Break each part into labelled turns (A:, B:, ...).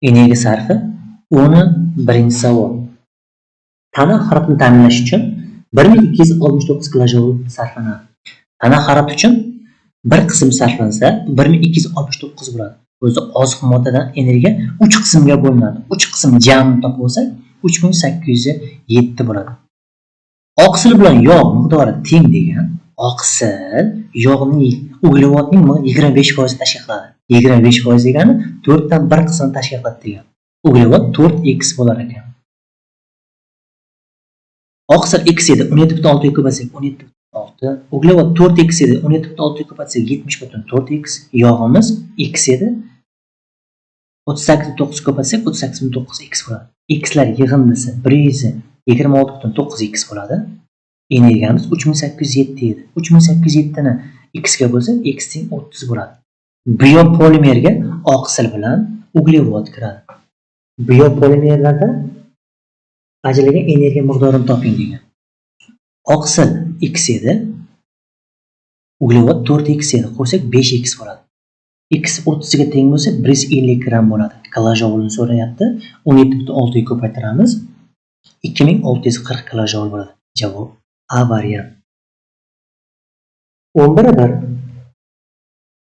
A: Energiya sarfi 11 savol. Tana haroratini ta'minlash uchun 1269 kilojoule sarflanadi. Tana harorati uchun bir qism sarflansa 1269 bo'ladi. O'zi oziq moddadan energiya 3 qismga bo'linadi. 3 qism jamini topib olsak 3807 bo'ladi. Oqsil bilan yog' miqdori teng degan, oqsil yog'ning uglevodning 25% tashkil qiladi. 25% degani 4 dan 1 qismini tashkil qiladi degan. Uglevod 4x bo'lar ekan. Oqsil x edi 17.6 ga ko'paysak 17.6, uglevod 4x edi 17.6 ga ko'paysak 70.4x, yog'imiz x edi 38.9 ko'paysak 38.9x bo'ladi. X lar yig'indisi 126.9x bo'ladi. Energiyamiz 3807 edi. 3807 ni x ga bo'lsak x teng 30 bo'ladi. Biopolimerga oqsil bilan uglevod kiradi. Biopolimerlarda ajratilgan energiya miqdorini toping degan. Oqsil x edi, uglevod 4x edi, qo'ysak 5x bo'ladi. X 30 ga teng bo'lsa 150 gram bo'ladi. Kilojoulni so'rayapti. 17.6 ga ko'paytiramiz. 2640 kilojoul bo'ladi. Javob A variant. 11.1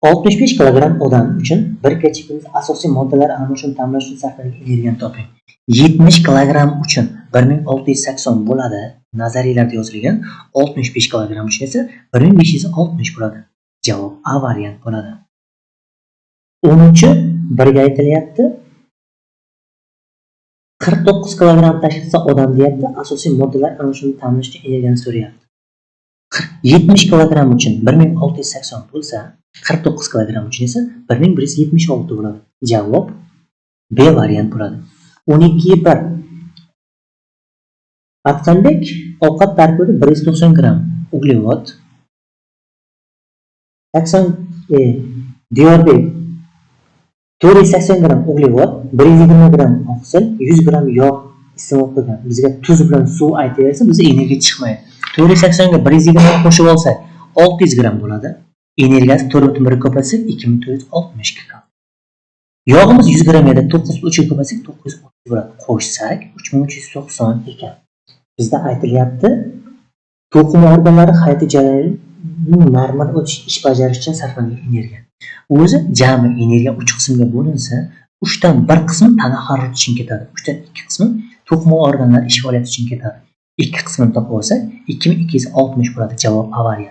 A: 65 kilogram odam uchun bir kechikimiz asosiy moddalar almashinuvini ta'minlash uchun sarflangan energiyani toping. 70 kilogram uchun 1680 bo'ladi. Nazariyalarda yozilgan. 65 kilogram uchun esa 1560 bo'ladi. Javob A variant bo'ladi. 10-birga aytilyapti. 49 kilogram tashkil qilsa odam deyapti. Asosiy moddalar almashinuvini ta'minlash uchun energiyani so'rayapti. 70 kilogram uchun 1680 bo'lsa, 49 kilogram uchun esa 1176 bo'ladi. Javob B variant bo'ladi. 12.1 Atqanbek ovqat tarkibida 190 gram uglevod, 80 Diyorbek 480 gram uglevod, 120 gram oqsil, 100 gram yog' iste'mol qilgan. Bizga tuz bilan suv aytaversa, bizga energiya chiqmaydi. 480 ga 120 qo'shib olsak 600 gram bo'ladi. Energiyasi 4.1 ga ko'paysak 2460 kcal. Yog'imiz 100 gram edi, 9.3 ga ko'paysak 930 bo'ladi. Qo'shsak 3390 ekan. Bizda aytilyapti, to'qima organlari hayot jarayonining normal ish bajarish uchun sarflangan energiya. O'zi jami energiya 3 qismga bo'linsa, 3 dan 1 qismi tana harorati uchun ketadi. 3 dan 2 qismi to'qima organlar ish faoliyati uchun ketadi. 2 qismini topib olsak 2260 bo'ladi. Javob A variant.